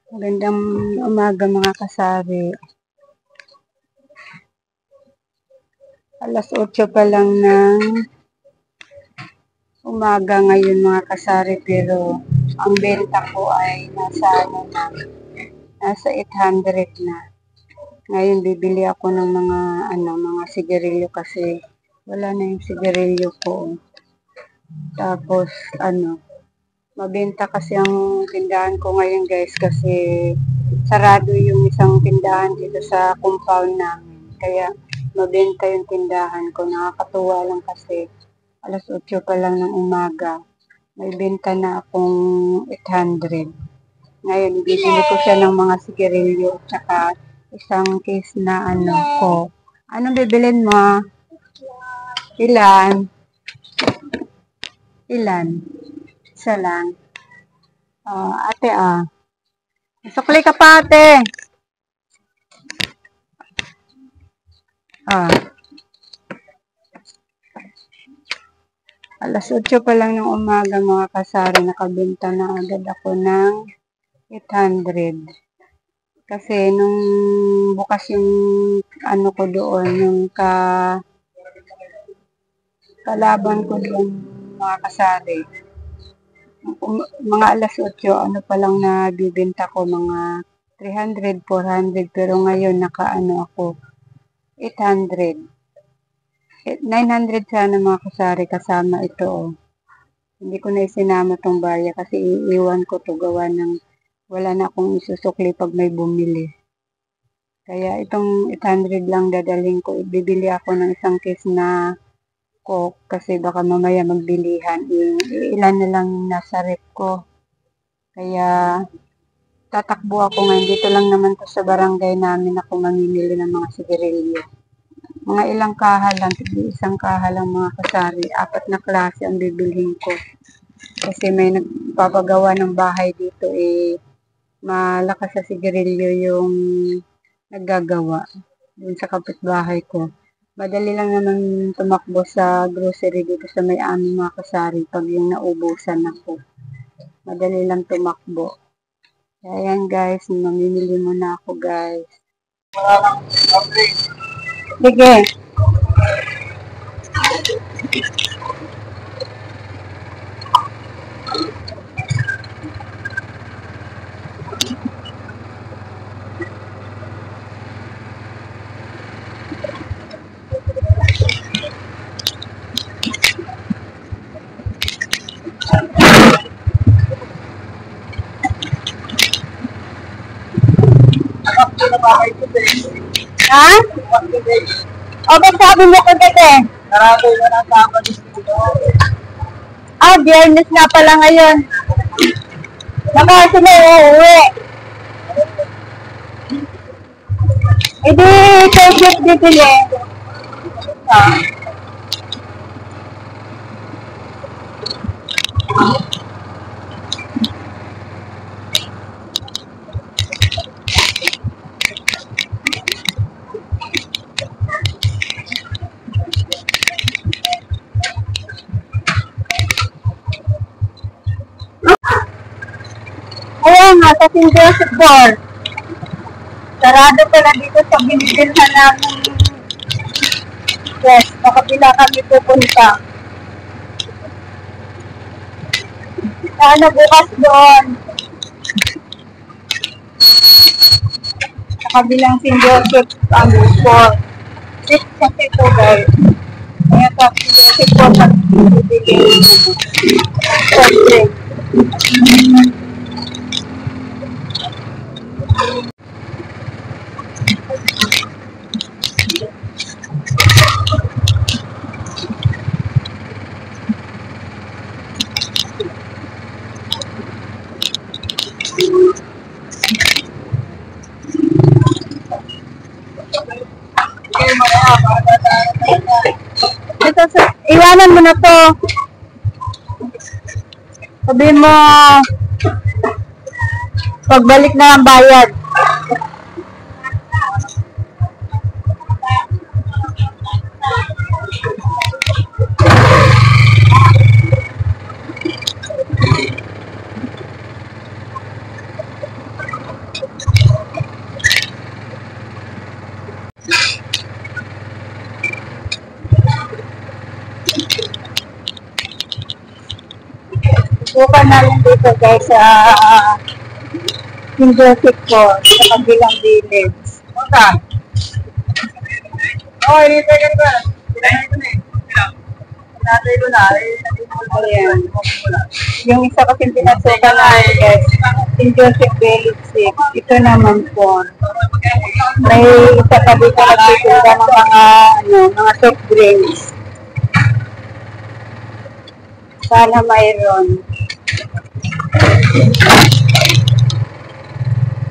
Magandang umaga mga kasari. Alas 8 pa lang ng umaga ngayon mga kasari, pero ang benta ko ay nasa 800 na. Ngayon bibili ako ng mga sigarilyo kasi wala na yung sigarilyo ko. Tapos mabenta kasi ang tindahan ko ngayon guys kasi sarado yung isang tindahan dito sa compound namin. Kaya mabenta yung tindahan ko. Nakakatuwa lang kasi alas 8 pa lang ng umaga. May benta na akong 800. Ngayon, bibili ko siya ng mga sigarilyo at saka isang case na ko. Anong bibilin mo? Ilan? Ilan? Isa lang. Ate sukli ka pa ate. Alas 8 pa lang ng umaga mga kasari, nakabenta na agad ako ng 800. Kasi nung bukas yung ko doon, yung kalaban ko doon mga kasari. Mga alas 8, pa lang nabibenta ko, mga 300, 400, pero ngayon ako, 800. 900 sana mga kasari kasama ito. Hindi ko na isinama tong baya kasi iiwan ko to gawa ng wala na akong isusukli pag may bumili. Kaya itong 800 lang dadaling ko. Bibili ako ng isang case na Coke kasi baka mamaya magbilihan. Ilan na lang nasa rep ko. Kaya tatakbo ako ngayon. Dito lang naman to sa barangay namin ako mamimili ng mga sigarilyo. Mga ilang kaha lang, isang kaha lang mga kasari. 4 na klase ang bibilhin ko. Kasi may nagpapagawa ng bahay dito malakas sa sigarilyo yung naggagawa dun sa kapitbahay ko. Madali lang naman tumakbo sa grocery dito sa may aming mga kasari pag yung naubusan ako. Madali lang tumakbo. Kaya yan guys, mamimili muna ako guys. Sige. Ha? O, ba't sabi mo ko dito? Narado na ng tama dito. Biyernes nga pala ngayon. Baka sila uuwi. Hindi, Thursday bibili. Kaya nga, sa St. Joseph Bar. Sarado pala dito sa binibilhan namin. Yes, makapila kami pupunta. Bukas doon. Sa kabilang St. Joseph, 4. 6 kasi ito guys. Kaya sa St. Joseph po, pag-ibigay. Okay. Iwanan mo na to. Sabi mo, pagbalik na ang bayad. Pinasukan namin dito guys sa Joseph ko sa kabilang village. Oh, ini tayo ka. Kailangan ko na eh. Natay ko na. Ayan. Yung isa kasi pinasukan namin guys, St. Joseph Village 6. Ito naman po. May isa pa dito nagtitinda ng mga soft drinks. Sana mayroon.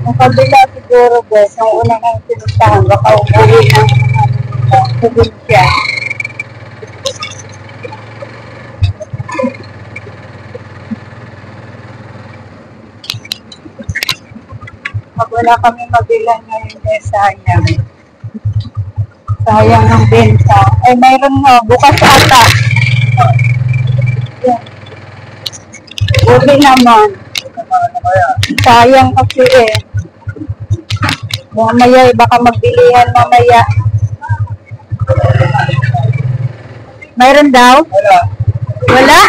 Ang kabila siguro guys, ang una nang pinuntahan, baka umuwi ng probinsya. Pag wala kami mabilan ngayon guys, sayang. Sayang ng benta. Ay, mayroon nga, bukas ata. Yan. Buti naman. Sayang kasi eh. Mamaya, baka magbilihan mamaya. Mayroon daw? Wala. Wala?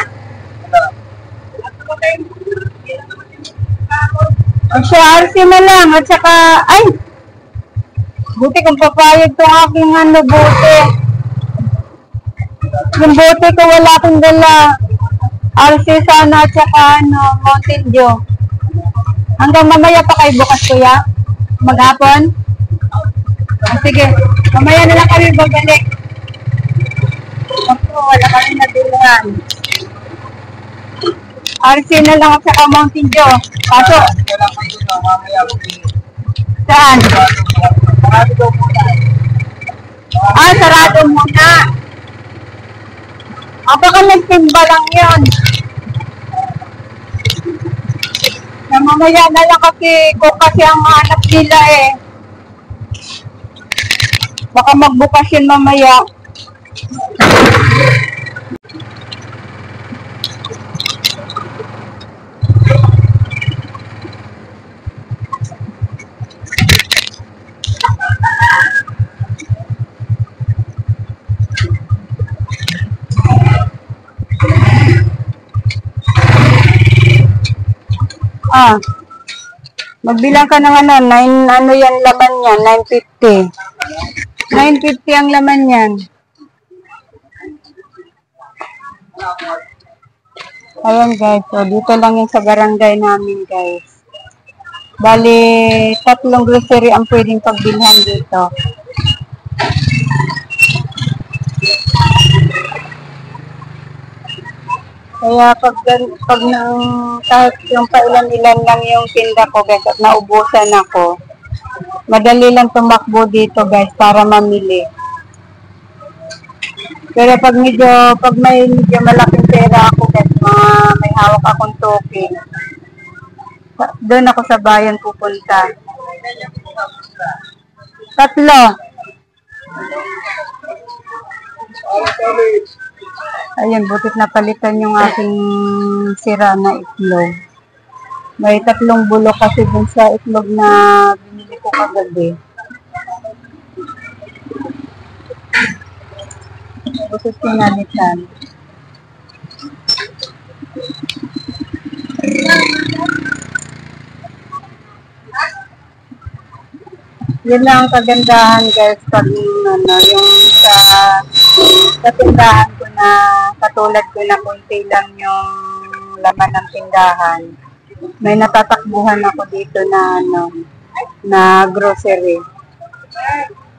Sa RC na lang at saka, ay! Buti kung papayag itong aking buti. Yung buti ko wala akong dala. RC sana at saka Mountain Dew. Hanggang mamaya pa kayo bukas kuya? Maghapon? Sige, mamaya na lang kami babalik. Ako, wala kami nabiluhan. RC na lang at saka Mountain Dew. Pasok. Saan? Sarado muna. Baka nagtimba lang yun. Mamaya na lang kasi ang hanap nila eh. Baka magbukas yun mamaya. Magbilang ka ng 9, yan laman yan, 950. 950 ang laman yan. Ayan guys, so dito lang yung sa barangay namin guys. Bali, 3 grocery ang pwedeng pagbilhan dito. Kaya kahit yung pailan-ilan lang yung tinda ko guys at naubusan ako, madali lang tumakbo dito guys para mamili. Pero pag may medyo malaking pera ako guys, may hawak akong token, doon ako sa bayan pupunta. 3. Ayan, butit na palitan yung aking sira na itlog. May 3 bulok kasi dun sa itlog na binili ko kagabi. Butit pinalitan. Yun lang ang kagandahan guys pag yung sa tindahan ko na katulad ko na kunti lang yung laman ng tindahan. May natatakbuhan ako dito na grocery.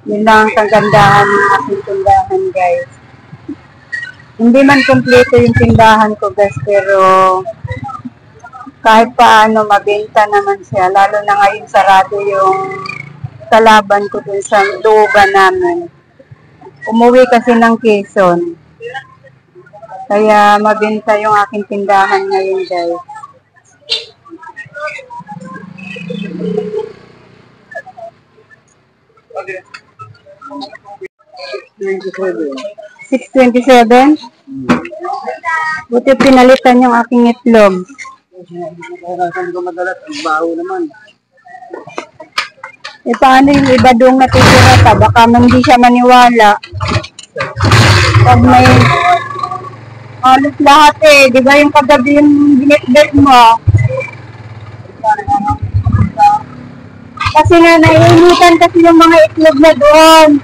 Yun lang ang kagandahan ng aking tindahan guys. Hindi man kompleto yung tindahan ko guys, pero kahit paano mabenta naman siya, lalo na ngayon sarado yung kalaban ko dun sa lugan namin. Umuwi kasi ng Quezon. Kaya mabenta yung aking tindahan ngayon guys. Okay. 627? Buti pinalitan yung aking itlog. Saan ko madalas? Ang baho naman. Paano yung iba doong natitira pa? Baka hindi siya maniwala. Halos lahat eh. Di ba yung kagabi yung binitbit mo? Kasi nga naiinitan kasi yung mga itlog na doon.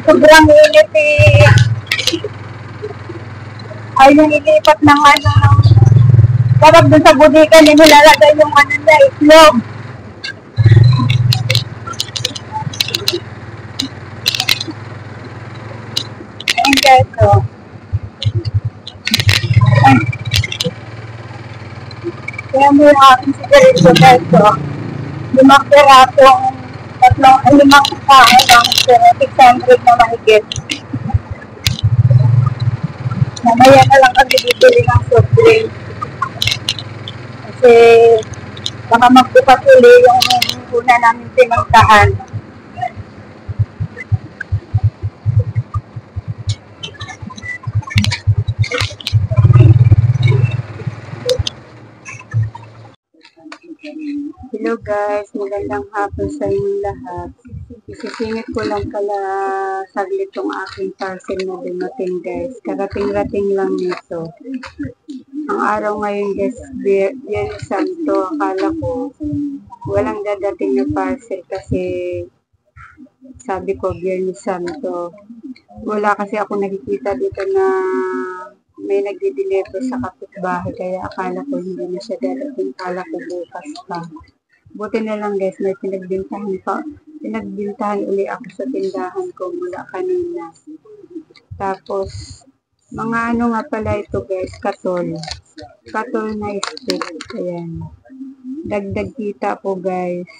Sobrang init eh. Ay yung ilipat ng ano. Dapat doon sa budikan nilalagay yung ano na itlog. Ayun guys, oh. Ay. Kaya mo yung aking sigarilyo guys, oh. 5 pirasong, 5 tao lang, pero 600 na mahigit. Mamaya na lang kami bibili ng soft drink. Kasi baka magbukas uli yung una namin pinuntahan. Hello guys, magandang hapon sa inyong lahat. Isisingit ko lang pala saglit tong aking parcel na dumating guys. Karating-rating lang nito. Ang araw ngayon guys, Biyernes Santo. Akala ko walang dadating na parcel kasi sabi ko Biyernes Santo. Wala kasi ako nakikita dito na may nagdi-deliver sa kapitbahay kaya akala ko hindi na siya dadating. Akala ko bukas pa. Buti na lang guys, may pinagbintahan uli ako sa tindahan ko mula kanina. Tapos, mga ano nga pala ito guys, katol. Katol na stick. Ayan. Dagdag kita po guys.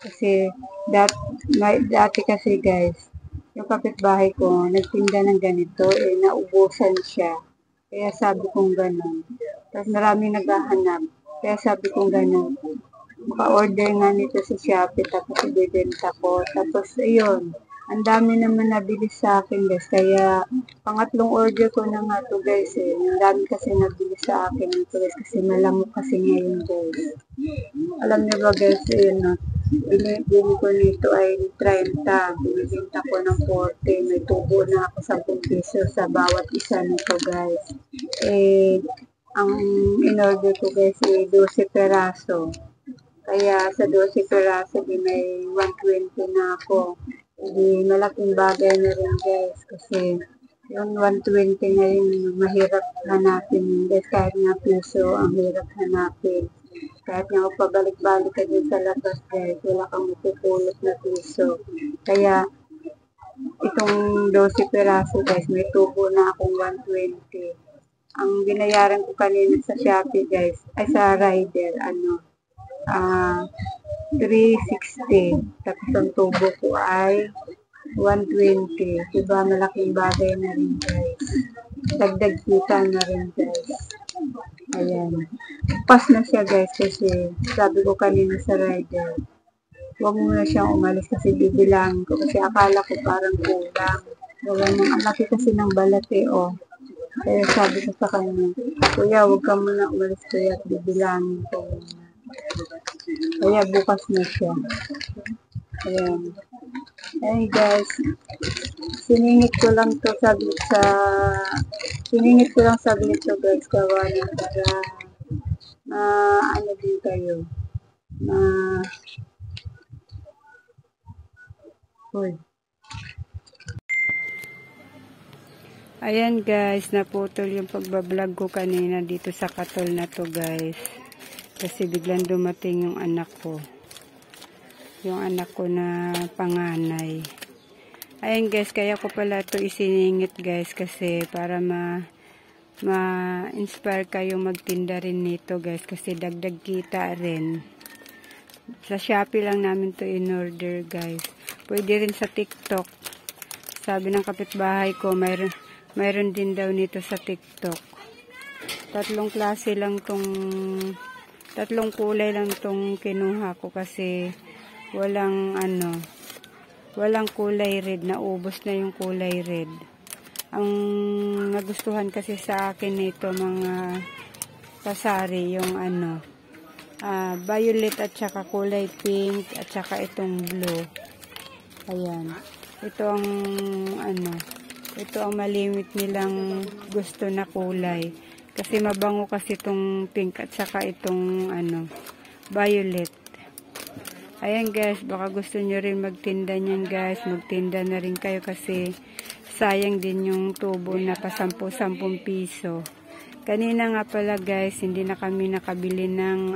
Kasi, dati kasi guys, yung kapitbahay ko, nagtinda ng ganito, eh, naubusan siya. Kaya sabi kong gano'n. Tapos maraming naghahanap. Kaya sabi kong gano'n. Maka-order nga nito sa Shopee, tapos ibibenta ko. Tapos, ayun, ang dami naman nabili sa akin guys. Kaya, pangatlong order ko na nga to guys eh. Ang dami kasi nabili sa akin ito guys. Kasi malamok kasi ngayon guys. Alam niyo ba guys, ayun na. Bili ko nito ay 30. Binibenta ko ng 40. May tubo na ako 10 piso sa bawat isa nito guys. Eh, ang in-order ko guys ay 12 peraso. Kaya sa 12 peraso di may 120 na ako. Hindi malaking bagay na rin guys. Kasi yung 120 ngayon mahirap hanapin guys. Kahit nga piso ang hirap hanapin. Kahit nga pabalik-balik ka din sa labas guys, wala kang mapupulot na piso. Kaya, itong 12 peraso guys, may tubo na akong 120. Ang binayaran ko kanina sa Shopee guys, ay sa Rider, 360. Tapos ang tubo ko ay 120. Diba malaking bagay na rin guys. Dagdag kita na rin guys. Ayan. Pas na siya guys kasi sabi ko kanina sa rider, huwag mo na siyang umalis kasi bibilang ko kasi akala ko parang kulang. Ang laki kasi ng balat eh, oh. Kaya sabi ko sa kanya, kuya, huwag ka muna umalis kuya at bibilangin ko muna. Kaya bukas na siya. Ayan. Ayan guys, siningit ko lang to saglit guys, kawalan para ano din kayo, uy. Ayan guys, naputol yung pagbablog ko kanina dito sa katol na to guys. Kasi biglang dumating yung anak ko. Yung anak ko na panganay. Ayan guys, kaya ko pala ito isiningit guys kasi para ma-inspire kayo magtinda rin nito guys kasi dagdag kita rin. Sa Shopee lang namin to in-order guys. Pwede rin sa TikTok. Sabi ng kapitbahay ko, mayroon din daw nito sa TikTok. Tatlong kulay lang tong kinuha ko kasi walang kulay red. Naubos na yung kulay red. Ang nagustuhan kasi sa akin nito mga pasari yung violet at saka kulay pink at saka itong blue. Ayan. Ito ang Ito ang malimit nilang gusto na kulay. Kasi mabango kasi itong pink at saka itong violet. Ayan guys, baka gusto nyo rin magtinda niyan guys. Magtinda na rin kayo kasi sayang din yung tubo na pa 10 piso. Kanina nga pala guys, hindi na kami nakabili ng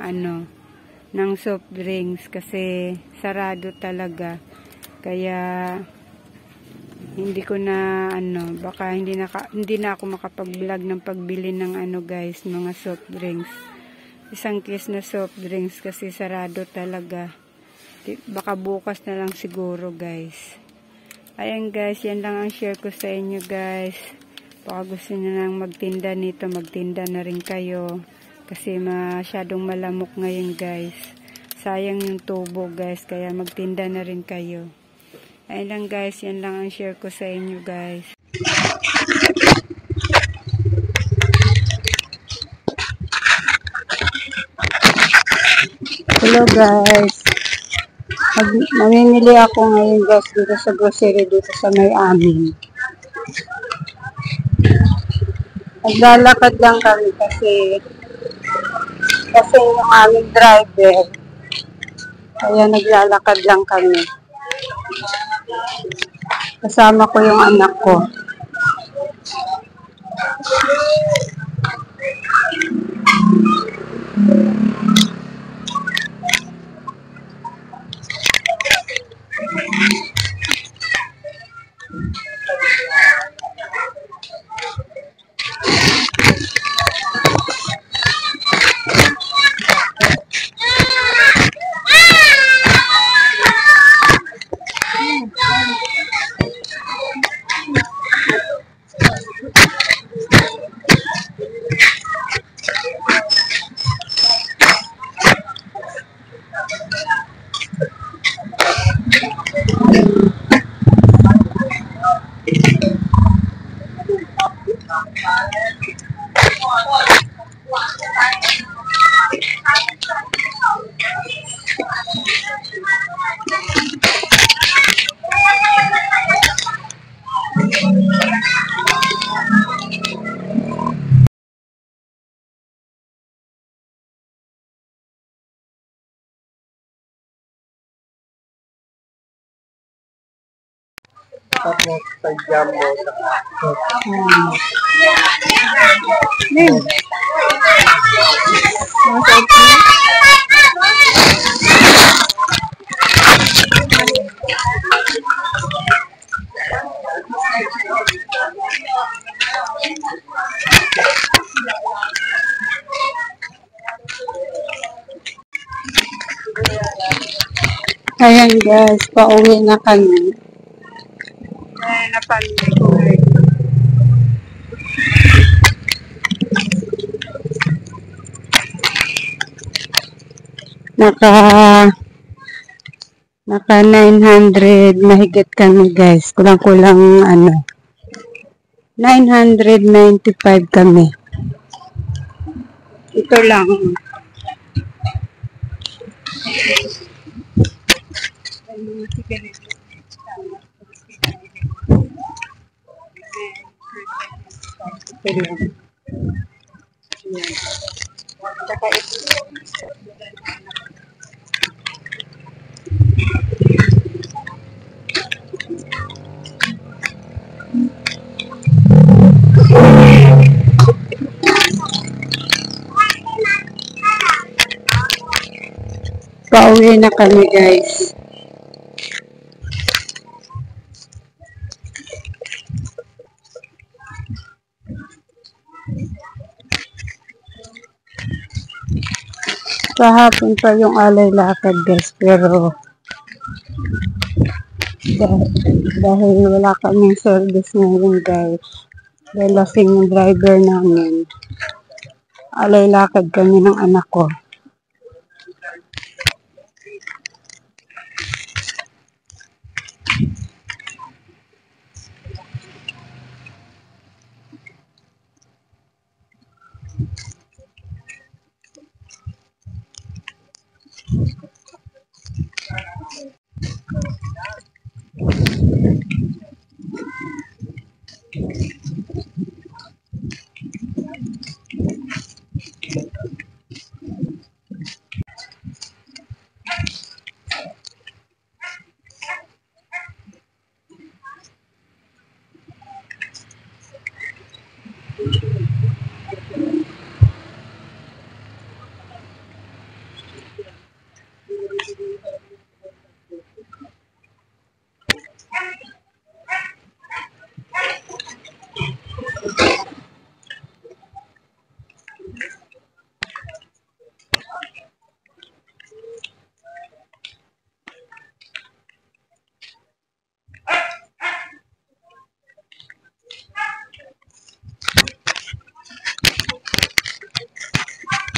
ng soft drinks kasi sarado talaga. Kaya hindi ko na baka hindi na ako makapag-vlog ng pagbili ng guys, mga soft drinks. Isang case na soft drinks kasi sarado talaga. Baka bukas na lang siguro guys. Ayan guys, yan lang ang share ko sa inyo guys. Baka gusto nyo nang magtinda nito, magtinda na rin kayo. Kasi masyadong malamok ngayon guys. Sayang yung tubo guys, kaya magtinda na rin kayo. Ayan lang guys, yan lang ang share ko sa inyo guys. Hello guys. Mamimili ako ngayon guys dito sa grocery dito sa may amin. Naglalakad lang kami kasi yung aming driver. Kaya naglalakad lang kami. Kasama ko yung anak ko. Tapos sa jumbo. Ayan guys, pauwi na kami. Ayan na pamili ko guys. Naka 900 mahigit kami guys. Kulang-kulang 995 kami. Ito lang. Pauwi na kami guys. Kahapon pa yung alay lakad guys, pero dahil wala kaming service ngayon guys, dahil lasing yung driver namin, alay lakad kami ng anak ko.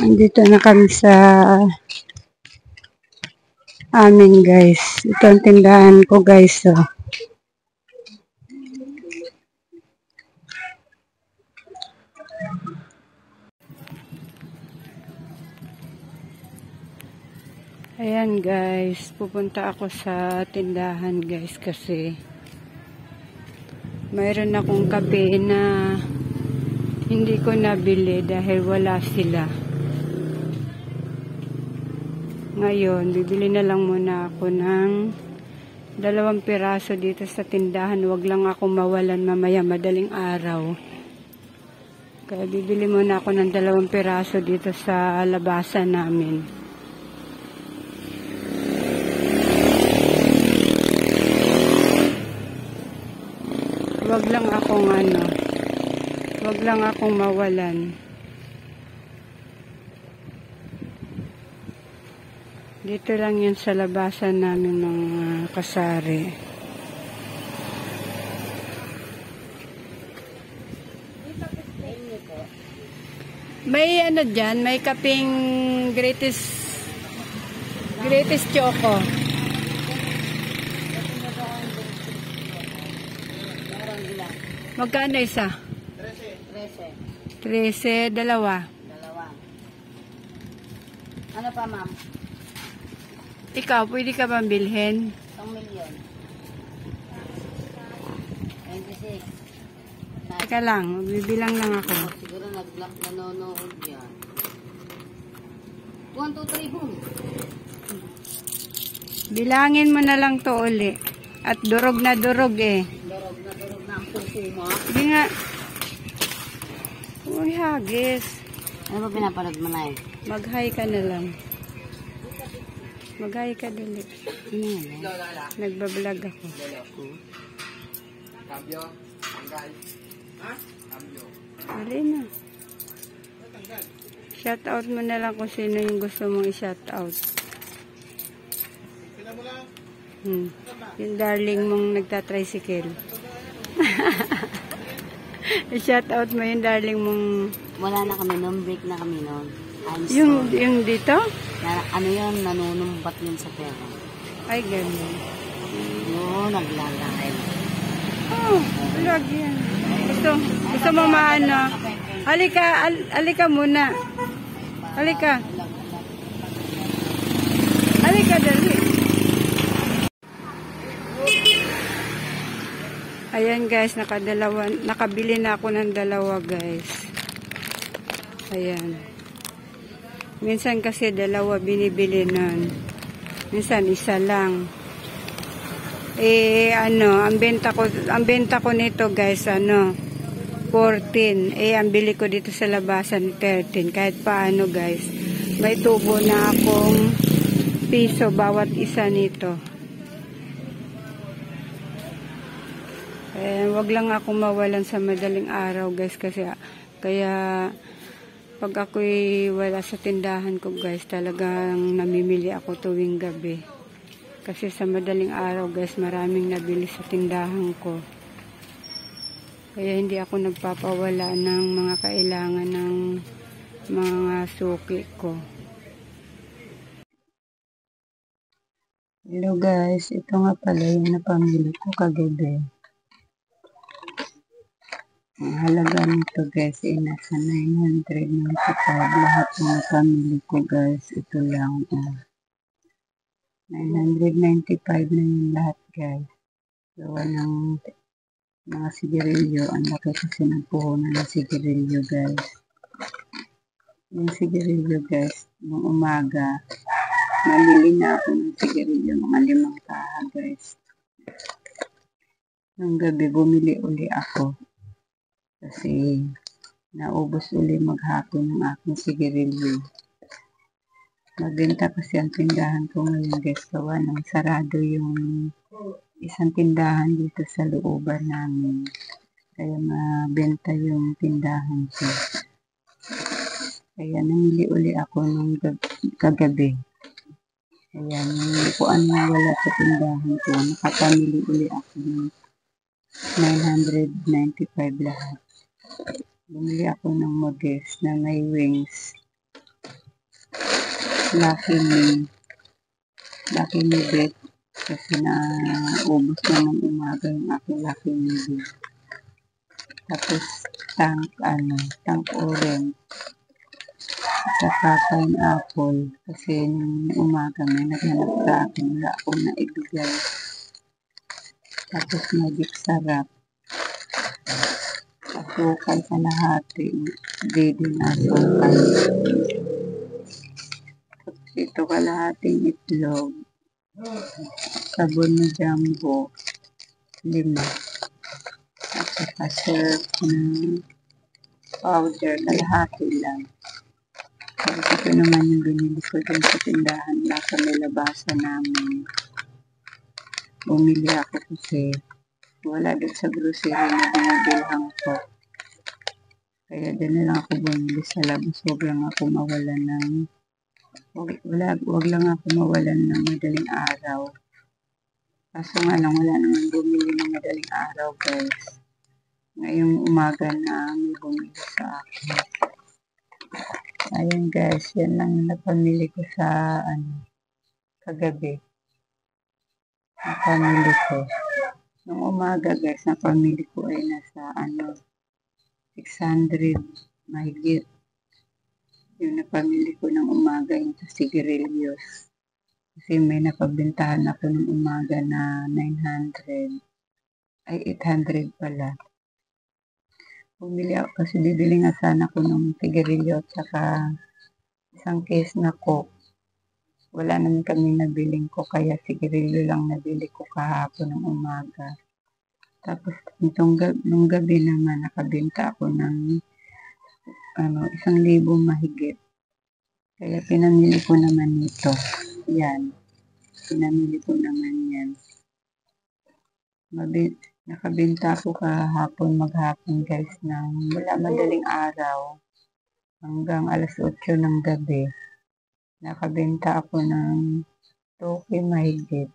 Andito na kami sa amin guys. Ito ang tindahan ko guys. Oh. Ayan guys, pupunta ako sa tindahan guys kasi mayroon akong kape na hindi ko nabili dahil wala sila. Ngayon, bibili na lang muna ako ng 2 piraso dito sa tindahan. Huwag lang ako mawalan mamaya madaling araw. Kaya bibili muna ako ng 2 piraso dito sa labasan namin. Wag lang akong mawalan. Dito lang yan sa labasan namin mga kasari. May ano dyan, may kaping greatest choco. Magkano isa? 13, dalawa. Ano pa, ma'am? Ikaw, pwede ka bang bilhin? 1 milyon. 26. Teka lang, bibilang lang ako. Siguro nag-block nanonood yan. 1, 2, 3, boom. Bilangin mo na lang to uli. At durog na durog eh. Durog na ang puso mo. Hindi nga. Uy, hagis. Ano ba pinapanood mo na eh? Mag-hi ka na lang. Mag-hi ka dali. Ano yan eh? Nagbablog ako. Cambio. Tanggal. Ha? Cambio. Dali na. Shout out mo na lang kung sino yung gusto mong i-shout out. Sila mo lang. Yung darling mong nagtatricycle. I-shout out mo yung darling mong... Wala na kami noon, break na kami noon. Yung dito? Ano yun, nanunumbat yun sa pera. Ay, ganun. Yun, naglalakay. Oh, vlog yan. Gusto mo maano? Halika muna. Halika. Halika, dali. Ayan guys, nakabili na ako ng 2 guys. Ayan. Minsan kasi 2 binibili nun. Minsan 1 lang. Ang benta ko nito guys, 14. Ang bili ko dito sa labasan 13. Kahit paano guys, may tubo na akong piso bawat isa nito. Wag lang akong mawalan sa madaling araw guys kasi kaya pag ako'y wala sa tindahan ko guys, talagang namimili ako tuwing gabi. Kasi sa madaling araw guys, maraming nabili sa tindahan ko. Kaya hindi ako nagpapawala ng mga kailangan ng mga suki ko. Hello guys, ito nga pala yung napamili ko kagabi. Ang halaga nito guys ay nasa 995 lahat ng napamili ko guys. Ito lang. 995 na yung lahat guys. Gawa ng mga sigarilyo. Ang laki kasi ng puhunan ng sigarilyo guys. Yung sigarilyo guys, nung umaga, namili na ako ng sigarilyo, mga 5 kaha guys. Nung gabi, bumili uli ako. Kasi naubos uli maghapon ng aking sigarilyo. Magbenta kasi ang tindahan ko ngayon guys, gawa ng sarado yung isang tindahan dito sa looban namin. Kaya mabenta yung tindahan ko. Kaya namili uli ako nung kagabi. Kaya namili ko ano wala sa tindahan ko. Nakapamili uli ako ng 995 lahat. Bumili ako ng modest na may wings. Lucky Me Bet. Kasi ubos na ng umaga yung aking Lucky Me Bet. Tapos tank orange. Saka pineapple. Kasi nung umaga may naghanap sa akin. Wala akong naibigay. Tapos magic sarap. Asukal kalahati. Ready na asukal. Tapos ito kalahating itlog. Sabon na jumbo. 5. At saka syrup na powder. Kalahati lang. Tapos ito naman yung binili ko dun sa tindahan na sa may labasan namin. Bumili ako kasi wala din sa grocery na binabilhan ko. Kaya din na lang ako bumili sa labas. Huwag lang ako mawalan ng madaling araw. Kaso nga lang wala naman bumili ng madaling araw, guys. Ngayong umaga na may bumili sa akin. Ayun guys, yan lang yung napamili ko sa kagabi. Napamili ko. Nung umaga guys, napamili ko ay nasa 600 mahigit. Yung napamili ko ng umaga yung sa sigarilyos. Kasi may napabintahan ako ng umaga na 900. Ay 800 pala. Bumili ako kasi bibili nga sana ko ng sigarilyo at saka isang case na coke. Wala naman kami nabiling ko kaya sigarilyo lang nabili ko kahapon ng umaga. Tapos nung gabi naman nakabenta ako ng 1,000 mahigit. Kaya pinamili ko naman ito. Yan. Pinamili ko naman yan. Nakabenta ako kahapon maghapon guys ng wala madaling araw hanggang alas 8 ng gabi. Nakabenta ako ng 2 mahigit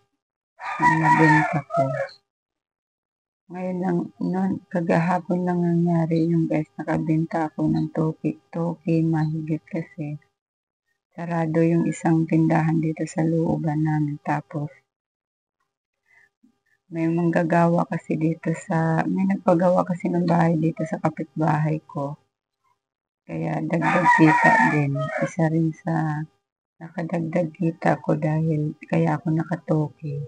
ang nabenta ko. Ngayon lang, kagahapon lang nangyari yung guys, nakabenta ako ng 2 mahigit kasi sarado yung isang tindahan dito sa looban namin. Tapos may manggagawa kasi may nagpagawa kasi ng bahay dito sa kapitbahay ko. Kaya dagdag kita din. Isa rin sa nakadagdag kita ko dahil kaya ako nakatoki.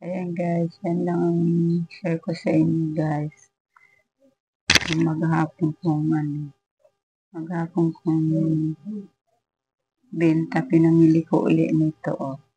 Ayan guys, yan lang ang share ko sa inyo guys. Yung maghapon kong benta, pinamili ko uli nito